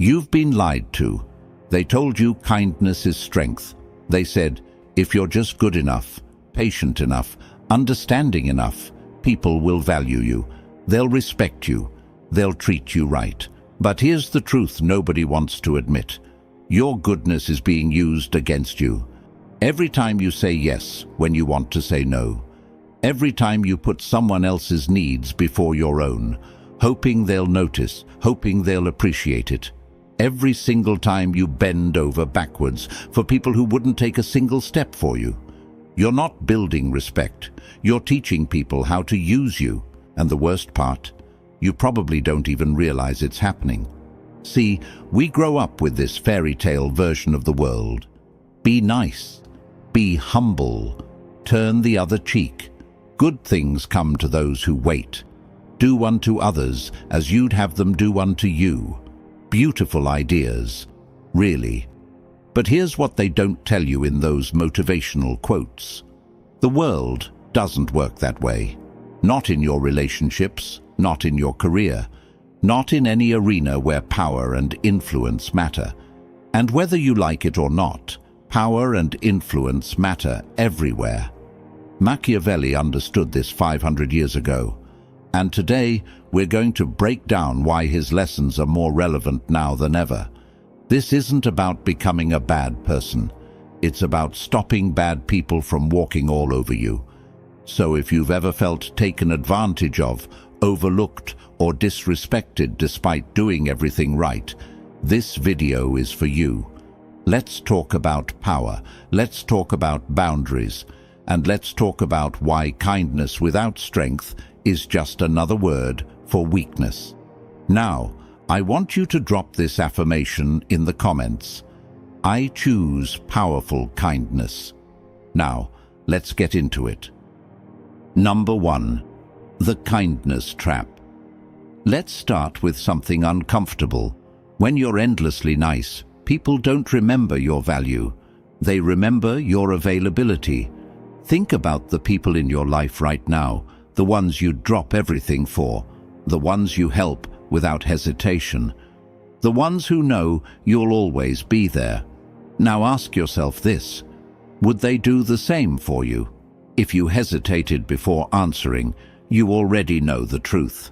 You've been lied to. They told you kindness is strength. They said, if you're just good enough, patient enough, understanding enough, people will value you. They'll respect you. They'll treat you right. But here's the truth nobody wants to admit. Your goodness is being used against you. Every time you say yes when you want to say no. Every time you put someone else's needs before your own, hoping they'll notice, hoping they'll appreciate it. Every single time you bend over backwards for people who wouldn't take a single step for you. You're not building respect. You're teaching people how to use you. And the worst part, you probably don't even realize it's happening. See, we grow up with this fairy tale version of the world. Be nice. Be humble. Turn the other cheek. Good things come to those who wait. Do unto others as you'd have them do unto you. Beautiful ideas, really. But here's what they don't tell you in those motivational quotes. The world doesn't work that way. Not in your relationships, not in your career, not in any arena where power and influence matter. And whether you like it or not, power and influence matter everywhere. Machiavelli understood this 500 years ago. And today, we're going to break down why his lessons are more relevant now than ever. This isn't about becoming a bad person. It's about stopping bad people from walking all over you. So if you've ever felt taken advantage of, overlooked, or disrespected despite doing everything right, this video is for you. Let's talk about power. Let's talk about boundaries. And let's talk about why kindness without strength is just another word for weakness. Now, I want you to drop this affirmation in the comments. I choose powerful kindness. Now, let's get into it. Number 1. The kindness trap. Let's start with something uncomfortable. When you're endlessly nice, people don't remember your value. They remember your availability. Think about the people in your life right now, the ones you drop everything for, the ones you help without hesitation, the ones who know you'll always be there. Now ask yourself this: would they do the same for you? If you hesitated before answering, you already know the truth.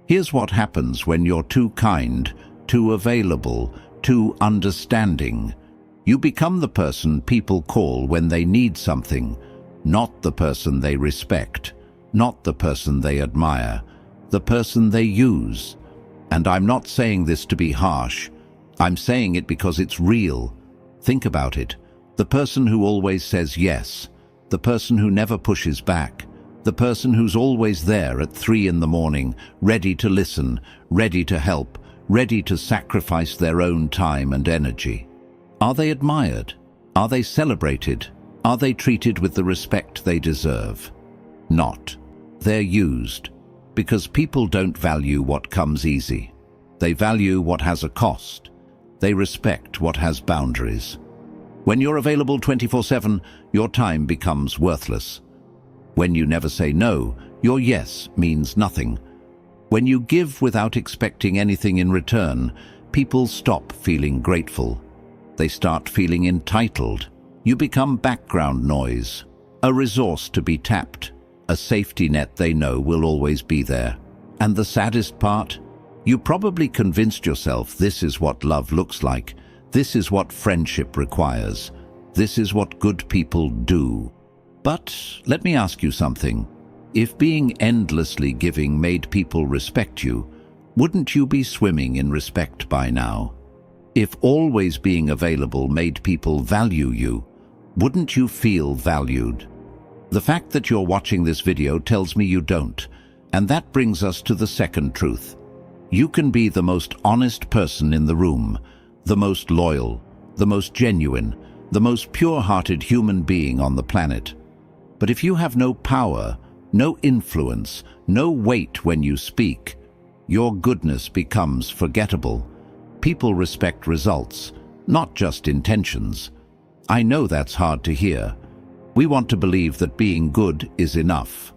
Here's what happens when you're too kind, too available, too understanding. You become the person people call when they need something, not the person they respect, not the person they admire, the person they use. And I'm not saying this to be harsh. I'm saying it because it's real. Think about it. The person who always says yes, the person who never pushes back, the person who's always there at 3 in the morning, ready to listen, ready to help, ready to sacrifice their own time and energy. Are they admired? Are they celebrated? Are they treated with the respect they deserve? Not. They're used, because people don't value what comes easy. They value what has a cost. They respect what has boundaries. When you're available 24/7, your time becomes worthless. When you never say no, your yes means nothing. When you give without expecting anything in return, people stop feeling grateful. They start feeling entitled. You become background noise, a resource to be tapped, a safety net they know will always be there. And the saddest part? You probably convinced yourself this is what love looks like. This is what friendship requires. This is what good people do. But let me ask you something. If being endlessly giving made people respect you, wouldn't you be swimming in respect by now? If always being available made people value you, wouldn't you feel valued? The fact that you're watching this video tells me you don't, and that brings us to the second truth. You can be the most honest person in the room, the most loyal, the most genuine, the most pure-hearted human being on the planet. But if you have no power, no influence, no weight when you speak, your goodness becomes forgettable. People respect results, not just intentions. I know that's hard to hear. We want to believe that being good is enough,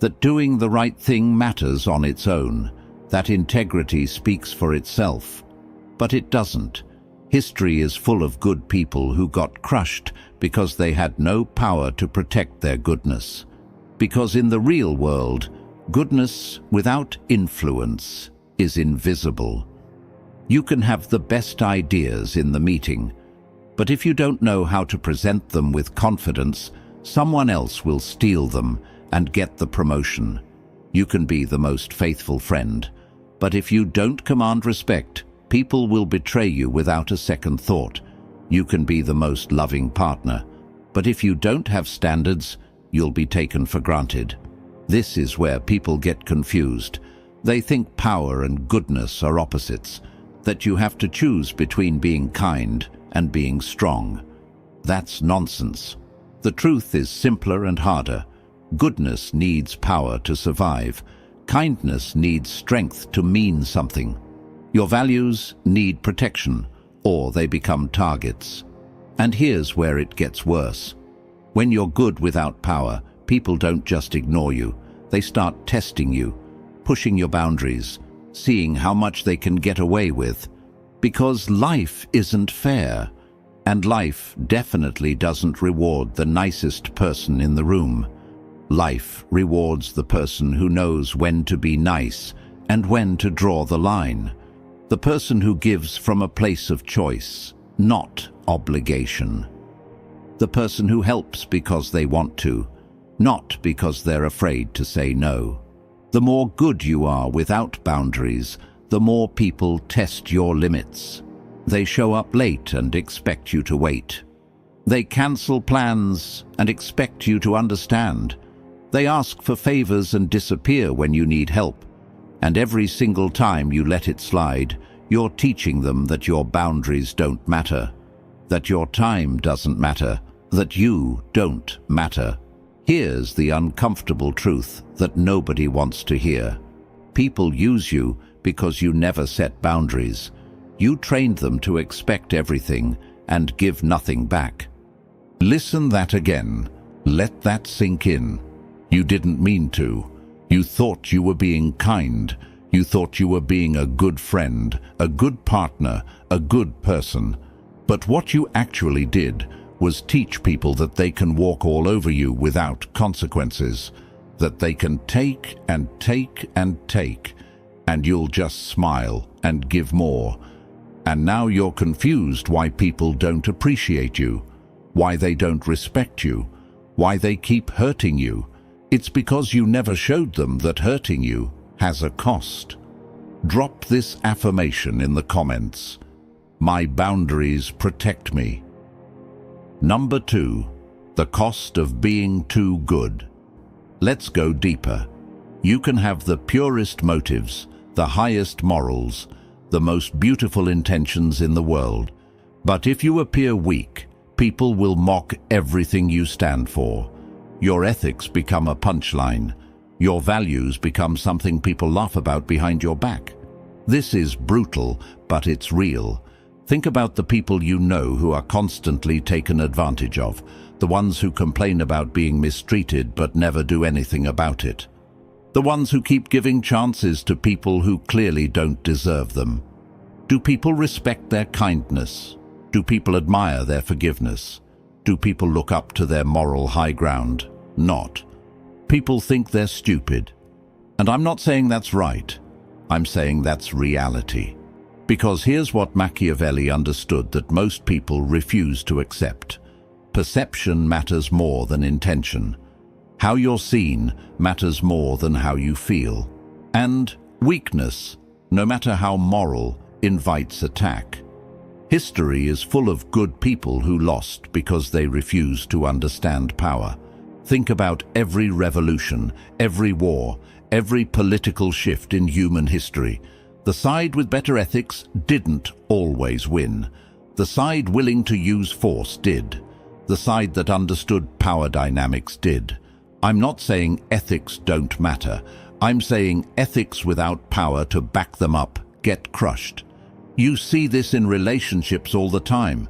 that doing the right thing matters on its own, that integrity speaks for itself. But it doesn't. History is full of good people who got crushed because they had no power to protect their goodness. Because in the real world, goodness without influence is invisible. You can have the best ideas in the meeting, but if you don't know how to present them with confidence, someone else will steal them and get the promotion. You can be the most faithful friend, but if you don't command respect, people will betray you without a second thought. You can be the most loving partner, but if you don't have standards, you'll be taken for granted. This is where people get confused. They think power and goodness are opposites, that you have to choose between being kind and being strong. That's nonsense. The truth is simpler and harder. Goodness needs power to survive. Kindness needs strength to mean something. Your values need protection, or they become targets. And here's where it gets worse. When you're good without power, people don't just ignore you. They start testing you, pushing your boundaries, seeing how much they can get away with. Because life isn't fair, and life definitely doesn't reward the nicest person in the room. Life rewards the person who knows when to be nice and when to draw the line. The person who gives from a place of choice, not obligation. The person who helps because they want to, not because they're afraid to say no. The more good you are without boundaries, the more people test your limits. They show up late and expect you to wait. They cancel plans and expect you to understand. They ask for favors and disappear when you need help. And every single time you let it slide, you're teaching them that your boundaries don't matter, that your time doesn't matter, that you don't matter. Here's the uncomfortable truth that nobody wants to hear. People use you because you never set boundaries. You trained them to expect everything and give nothing back. Listen that again. Let that sink in. You didn't mean to. You thought you were being kind. You thought you were being a good friend, a good partner, a good person. But what you actually did was teach people that they can walk all over you without consequences, that they can take and take and take, and you'll just smile and give more. And now you're confused why people don't appreciate you, why they don't respect you, why they keep hurting you. It's because you never showed them that hurting you has a cost. Drop this affirmation in the comments. My boundaries protect me. Number 2, the cost of being too good. Let's go deeper. You can have the purest motives, the highest morals, the most beautiful intentions in the world. But if you appear weak, people will mock everything you stand for. Your ethics become a punchline. Your values become something people laugh about behind your back. This is brutal, but it's real. Think about the people you know who are constantly taken advantage of, the ones who complain about being mistreated but never do anything about it. The ones who keep giving chances to people who clearly don't deserve them. Do people respect their kindness? Do people admire their forgiveness? Do people look up to their moral high ground? Not. People think they're stupid. And I'm not saying that's right. I'm saying that's reality. Because here's what Machiavelli understood that most people refuse to accept. Perception matters more than intention. How you're seen matters more than how you feel. And weakness, no matter how moral, invites attack. History is full of good people who lost because they refused to understand power. Think about every revolution, every war, every political shift in human history. The side with better ethics didn't always win. The side willing to use force did. The side that understood power dynamics did. I'm not saying ethics don't matter. I'm saying ethics without power to back them up get crushed. You see this in relationships all the time.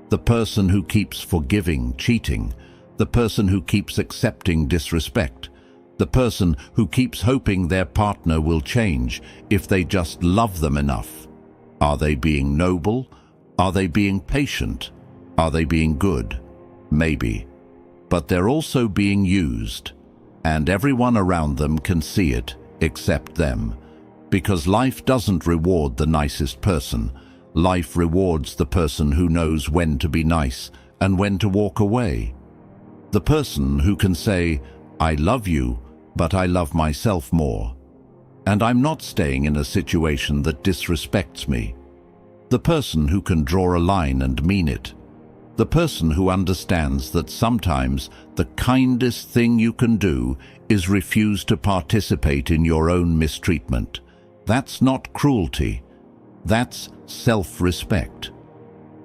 The person who keeps forgiving cheating. The person who keeps accepting disrespect. The person who keeps hoping their partner will change if they just love them enough. Are they being noble? Are they being patient? Are they being good? Maybe. But they're also being used, and everyone around them can see it except them. Because life doesn't reward the nicest person. Life rewards the person who knows when to be nice and when to walk away. The person who can say, "I love you, but I love myself more. And I'm not staying in a situation that disrespects me." The person who can draw a line and mean it. The person who understands that sometimes the kindest thing you can do is refuse to participate in your own mistreatment. That's not cruelty. That's self-respect.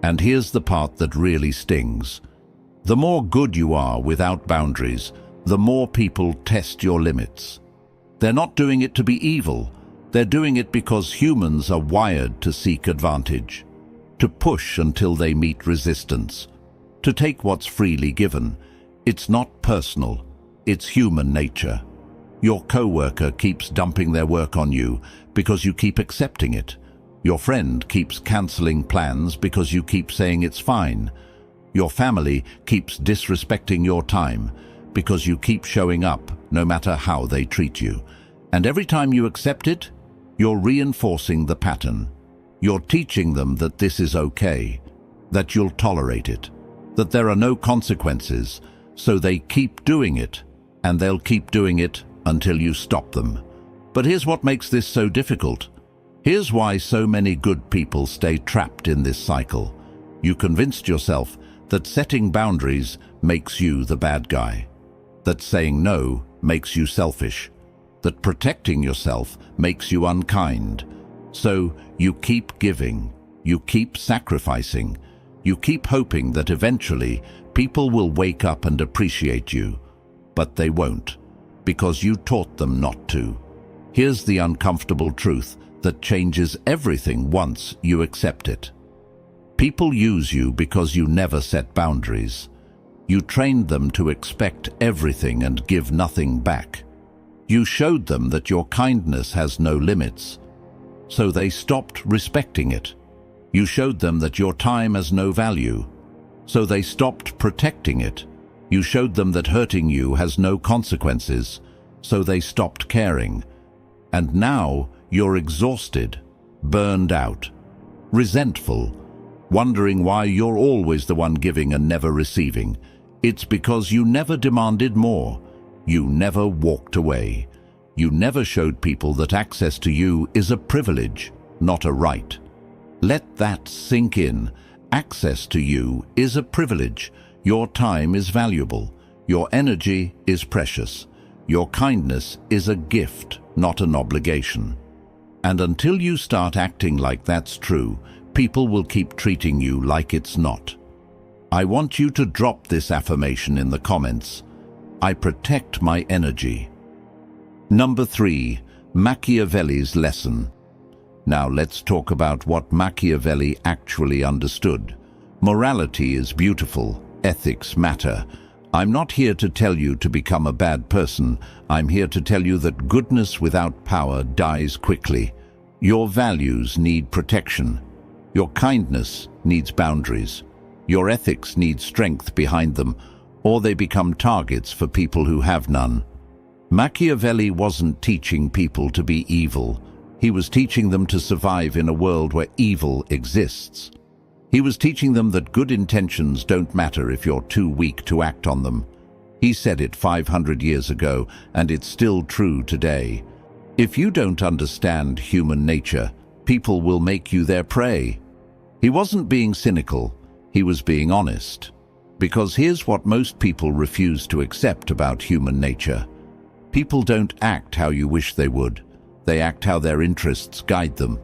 And here's the part that really stings. The more good you are without boundaries, the more people test your limits. They're not doing it to be evil. They're doing it because humans are wired to seek advantage, to push until they meet resistance, to take what's freely given. It's not personal. It's human nature. Your coworker keeps dumping their work on you because you keep accepting it. Your friend keeps canceling plans because you keep saying it's fine. Your family keeps disrespecting your time because you keep showing up no matter how they treat you. And every time you accept it, you're reinforcing the pattern. You're teaching them that this is okay, that you'll tolerate it, that there are no consequences, so they keep doing it, and they'll keep doing it until you stop them. But here's what makes this so difficult. Here's why so many good people stay trapped in this cycle. You convinced yourself that setting boundaries makes you the bad guy, that saying no makes you selfish, that protecting yourself makes you unkind. So you keep giving, you keep sacrificing, you keep hoping that eventually people will wake up and appreciate you. But they won't, because you taught them not to. Here's the uncomfortable truth that changes everything once you accept it. People use you because you never set boundaries. You trained them to expect everything and give nothing back. You showed them that your kindness has no limits, so they stopped respecting it. You showed them that your time has no value, so they stopped protecting it. You showed them that hurting you has no consequences, so they stopped caring. And now you're exhausted, burned out, resentful, wondering why you're always the one giving and never receiving. It's because you never demanded more. You never walked away. You never showed people that access to you is a privilege, not a right. Let that sink in. Access to you is a privilege. Your time is valuable. Your energy is precious. Your kindness is a gift, not an obligation. And until you start acting like that's true, people will keep treating you like it's not. I want you to drop this affirmation in the comments. I protect my energy. Number 3, Machiavelli's lesson. Now let's talk about what Machiavelli actually understood. Morality is beautiful. Ethics matter. I'm not here to tell you to become a bad person. I'm here to tell you that goodness without power dies quickly. Your values need protection. Your kindness needs boundaries. Your ethics need strength behind them, or they become targets for people who have none. Machiavelli wasn't teaching people to be evil. He was teaching them to survive in a world where evil exists. He was teaching them that good intentions don't matter if you're too weak to act on them. He said it 500 years ago, and it's still true today. If you don't understand human nature, people will make you their prey. He wasn't being cynical, he was being honest. Because here's what most people refuse to accept about human nature. People don't act how you wish they would. They act how their interests guide them.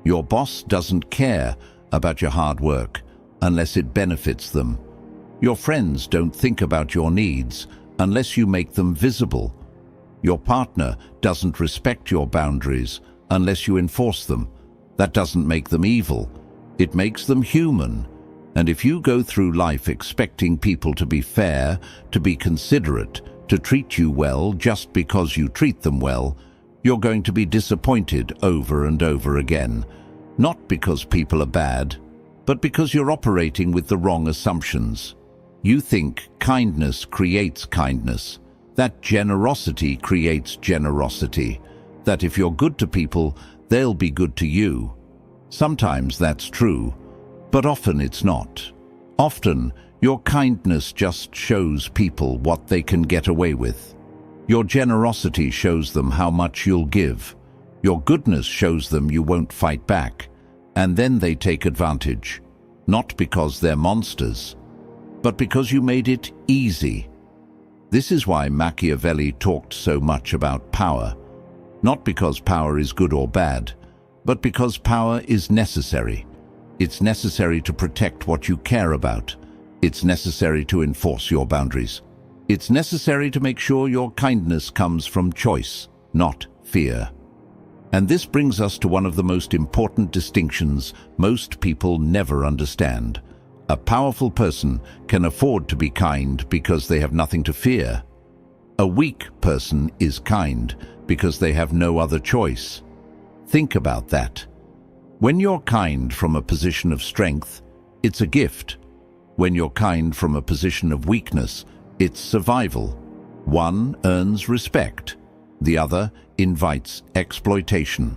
Your boss doesn't care about your hard work unless it benefits them. Your friends don't think about your needs unless you make them visible. Your partner doesn't respect your boundaries unless you enforce them. That doesn't make them evil. It makes them human. And if you go through life expecting people to be fair, to be considerate, to treat you well just because you treat them well, you're going to be disappointed over and over again. Not because people are bad, but because you're operating with the wrong assumptions. You think kindness creates kindness, that generosity creates generosity, that if you're good to people, they'll be good to you. Sometimes that's true, but often it's not. Often, your kindness just shows people what they can get away with. Your generosity shows them how much you'll give. Your goodness shows them you won't fight back, and then they take advantage. Not because they're monsters, but because you made it easy. This is why Machiavelli talked so much about power. Not because power is good or bad, but because power is necessary. It's necessary to protect what you care about. It's necessary to enforce your boundaries. It's necessary to make sure your kindness comes from choice, not fear. And this brings us to one of the most important distinctions most people never understand. A powerful person can afford to be kind because they have nothing to fear. A weak person is kind because they have no other choice. Think about that. When you're kind from a position of strength, it's a gift. When you're kind from a position of weakness, it's survival. One earns respect. The other invites exploitation.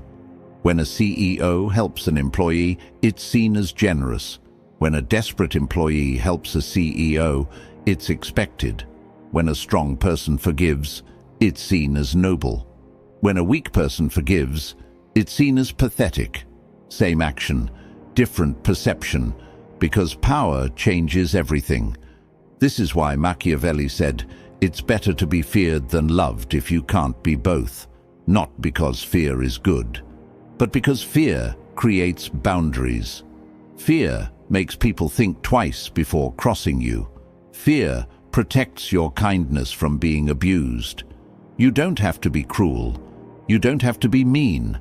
When a CEO helps an employee, it's seen as generous. When a desperate employee helps a CEO, it's expected. When a strong person forgives, it's seen as noble. When a weak person forgives, it's seen as pathetic. Same action, different perception, because power changes everything. This is why Machiavelli said, "It's better to be feared than loved if you can't be both." Not because fear is good, but because fear creates boundaries. Fear makes people think twice before crossing you. Fear protects your kindness from being abused. You don't have to be cruel. You don't have to be mean.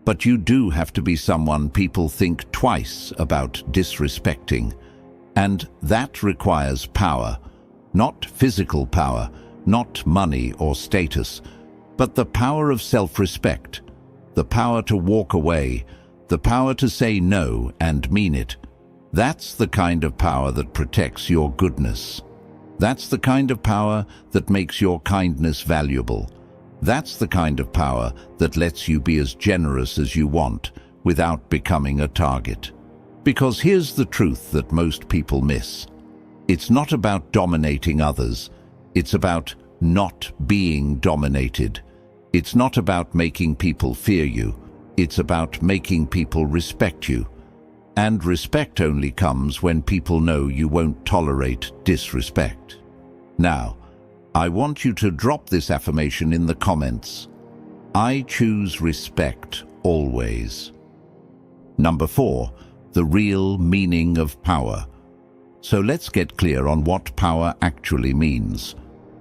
But you do have to be someone people think twice about disrespecting. And that requires power. Not physical power, not money or status, but the power of self-respect, the power to walk away, the power to say no and mean it. That's the kind of power that protects your goodness. That's the kind of power that makes your kindness valuable. That's the kind of power that lets you be as generous as you want without becoming a target. Because here's the truth that most people miss. It's not about dominating others. It's about not being dominated. It's not about making people fear you. It's about making people respect you. And respect only comes when people know you won't tolerate disrespect. Now, I want you to drop this affirmation in the comments. I choose respect always. Number 4, the real meaning of power. So let's get clear on what power actually means.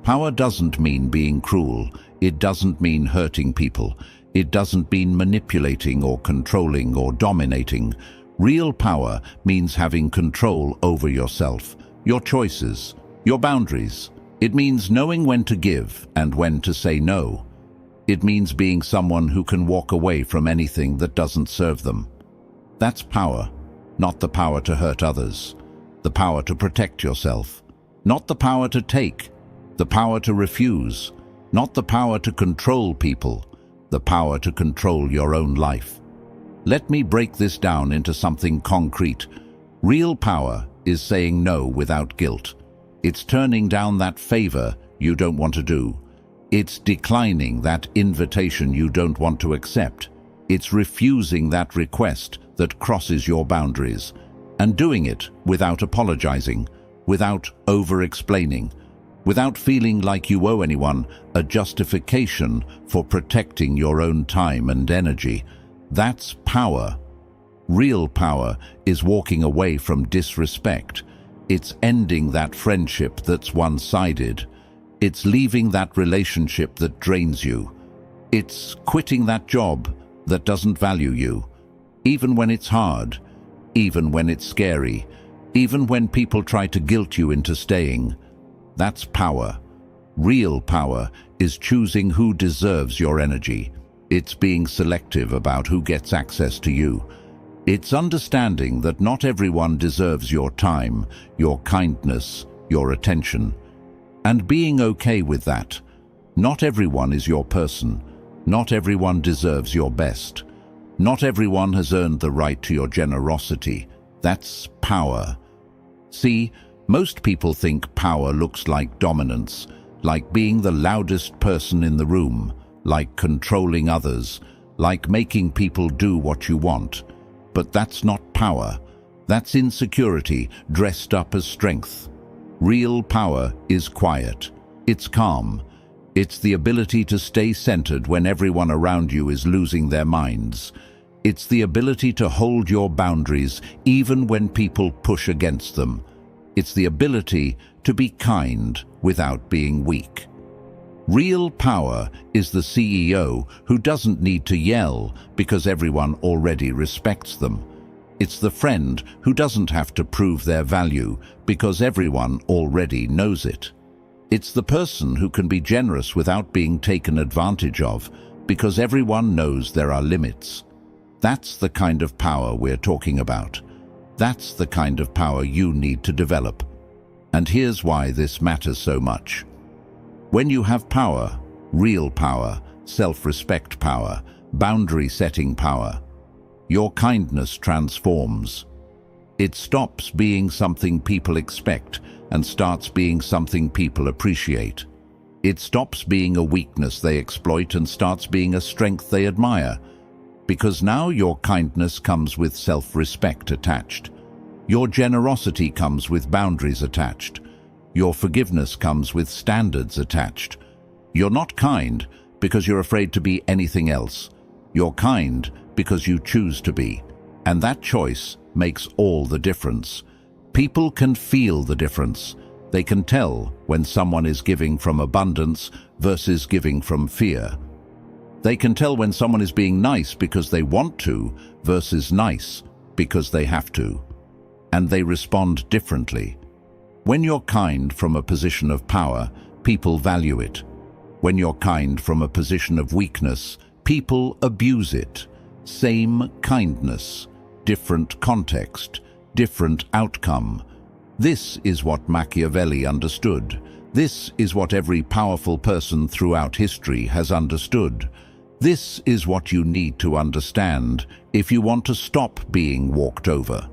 Power doesn't mean being cruel. It doesn't mean hurting people. It doesn't mean manipulating or controlling or dominating. Real power means having control over yourself, your choices, your boundaries. It means knowing when to give and when to say no. It means being someone who can walk away from anything that doesn't serve them. That's power, not the power to hurt others, the power to protect yourself, not the power to take, the power to refuse, not the power to control people, the power to control your own life. Let me break this down into something concrete. Real power is saying no without guilt. It's turning down that favor you don't want to do. It's declining that invitation you don't want to accept. It's refusing that request that crosses your boundaries, and doing it without apologizing, without over-explaining, without feeling like you owe anyone a justification for protecting your own time and energy. That's power. Real power is walking away from disrespect. It's ending that friendship that's one-sided. It's leaving that relationship that drains you. It's quitting that job that doesn't value you, even when it's hard, even when it's scary, even when people try to guilt you into staying. That's power. Real power is choosing who deserves your energy. It's being selective about who gets access to you. It's understanding that not everyone deserves your time, your kindness, your attention, and being okay with that. Not everyone is your person. Not everyone deserves your best. Not everyone has earned the right to your generosity. That's power. See, most people think power looks like dominance, like being the loudest person in the room, like controlling others, like making people do what you want. But that's not power. That's insecurity dressed up as strength. Real power is quiet. It's calm. It's the ability to stay centered when everyone around you is losing their minds. It's the ability to hold your boundaries even when people push against them. It's the ability to be kind without being weak. Real power is the CEO who doesn't need to yell because everyone already respects them. It's the friend who doesn't have to prove their value because everyone already knows it. It's the person who can be generous without being taken advantage of because everyone knows there are limits. That's the kind of power we're talking about. That's the kind of power you need to develop. And here's why this matters so much. When you have power, real power, self-respect power, boundary-setting power, your kindness transforms. It stops being something people expect and starts being something people appreciate. It stops being a weakness they exploit and starts being a strength they admire. Because now your kindness comes with self-respect attached. Your generosity comes with boundaries attached. Your forgiveness comes with standards attached. You're not kind because you're afraid to be anything else. You're kind because you choose to be. And that choice makes all the difference. People can feel the difference. They can tell when someone is giving from abundance versus giving from fear. They can tell when someone is being nice because they want to versus nice because they have to. And they respond differently. When you're kind from a position of power, people value it. When you're kind from a position of weakness, people abuse it. Same kindness, different context, different outcome. This is what Machiavelli understood. This is what every powerful person throughout history has understood. This is what you need to understand if you want to stop being walked over.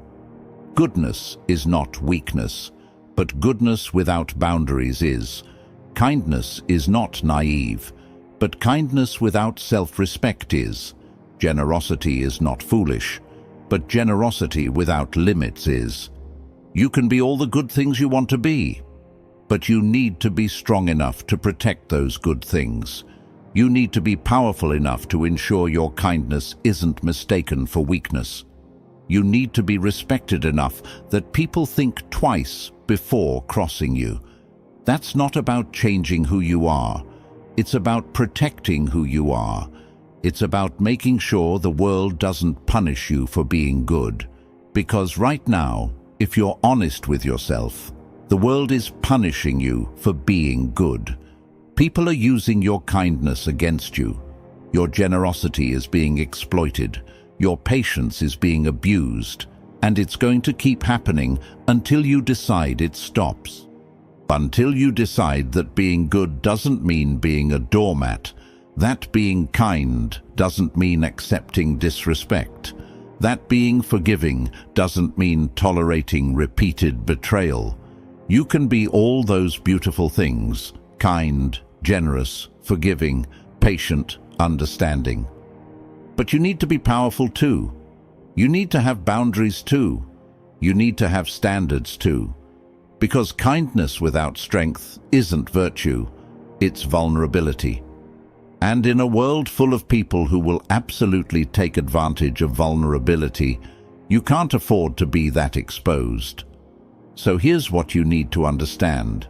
Goodness is not weakness, but goodness without boundaries is. Kindness is not naive, but kindness without self-respect is. Generosity is not foolish, but generosity without limits is. You can be all the good things you want to be, but you need to be strong enough to protect those good things. You need to be powerful enough to ensure your kindness isn't mistaken for weakness. You need to be respected enough that people think twice before crossing you. That's not about changing who you are. It's about protecting who you are. It's about making sure the world doesn't punish you for being good. Because right now, if you're honest with yourself, the world is punishing you for being good. People are using your kindness against you. Your generosity is being exploited. Your patience is being abused. And it's going to keep happening until you decide it stops. Until you decide that being good doesn't mean being a doormat, that being kind doesn't mean accepting disrespect, that being forgiving doesn't mean tolerating repeated betrayal. You can be all those beautiful things: kind, generous, forgiving, patient, understanding. But you need to be powerful too. You need to have boundaries too. You need to have standards too. Because kindness without strength isn't virtue, it's vulnerability. And in a world full of people who will absolutely take advantage of vulnerability, you can't afford to be that exposed. So here's what you need to understand.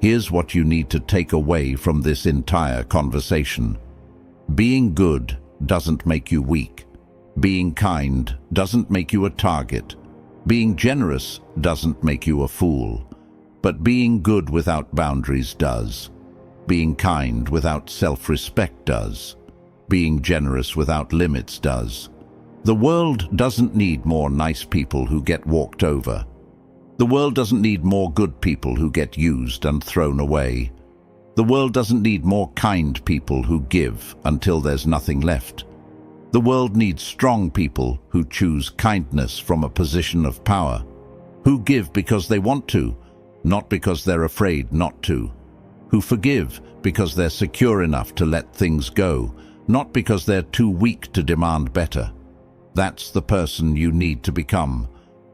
Here's what you need to take away from this entire conversation. Being good doesn't make you weak. Being kind doesn't make you a target. Being generous doesn't make you a fool. But being good without boundaries does. Being kind without self-respect does. Being generous without limits does. The world doesn't need more nice people who get walked over. The world doesn't need more good people who get used and thrown away. The world doesn't need more kind people who give until there's nothing left. The world needs strong people who choose kindness from a position of power, who give because they want to, not because they're afraid not to, who forgive because they're secure enough to let things go, not because they're too weak to demand better. That's the person you need to become.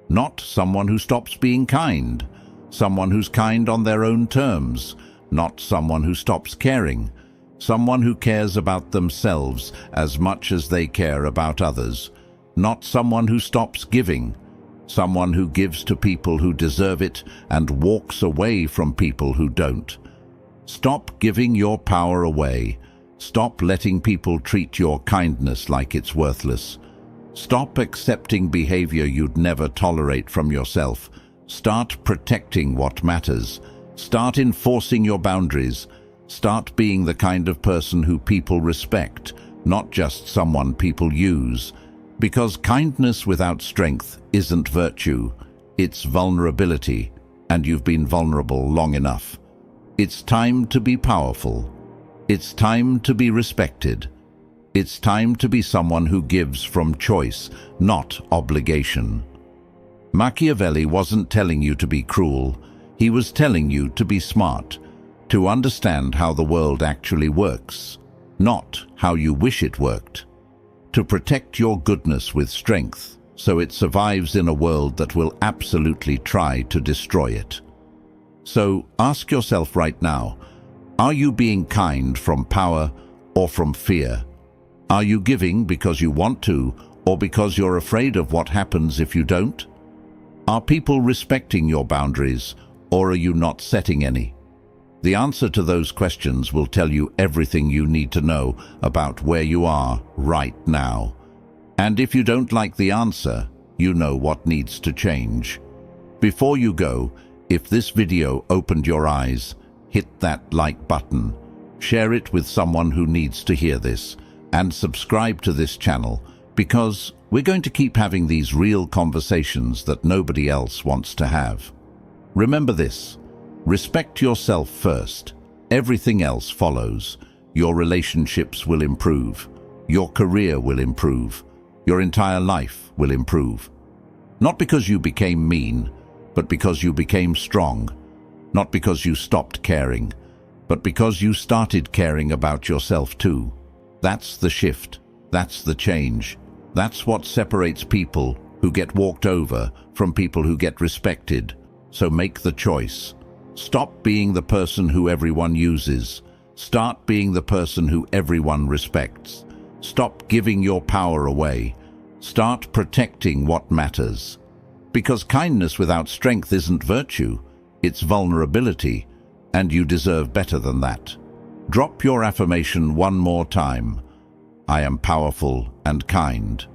Not someone who stops being kind, someone who's kind on their own terms, not someone who stops caring, someone who cares about themselves as much as they care about others, not someone who stops giving, someone who gives to people who deserve it and walks away from people who don't. Stop giving your power away. Stop letting people treat your kindness like it's worthless. Stop accepting behavior you'd never tolerate from yourself. Start protecting what matters. Start enforcing your boundaries. Start being the kind of person who people respect, not just someone people use. Because kindness without strength isn't virtue, it's vulnerability, and you've been vulnerable long enough. It's time to be powerful. It's time to be respected. It's time to be someone who gives from choice, not obligation. Machiavelli wasn't telling you to be cruel. He was telling you to be smart, to understand how the world actually works, not how you wish it worked. To protect your goodness with strength, so it survives in a world that will absolutely try to destroy it. So ask yourself right now, are you being kind from power or from fear? Are you giving because you want to, or because you're afraid of what happens if you don't? Are people respecting your boundaries, or are you not setting any? The answer to those questions will tell you everything you need to know about where you are right now. And if you don't like the answer, you know what needs to change. Before you go, if this video opened your eyes, hit that like button, share it with someone who needs to hear this, and subscribe to this channel, because we're going to keep having these real conversations that nobody else wants to have. Remember this: respect yourself first. Everything else follows. Your relationships will improve. Your career will improve. Your entire life will improve. Not because you became mean, but because you became strong. Not because you stopped caring, but because you started caring about yourself too. That's the shift. That's the change. That's what separates people who get walked over from people who get respected. So make the choice. Stop being the person who everyone uses. Start being the person who everyone respects. Stop giving your power away. Start protecting what matters. Because kindness without strength isn't virtue, it's vulnerability, and you deserve better than that. Drop your affirmation one more time. I am powerful and kind.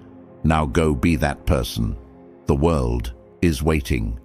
Now go be that person. The world is waiting.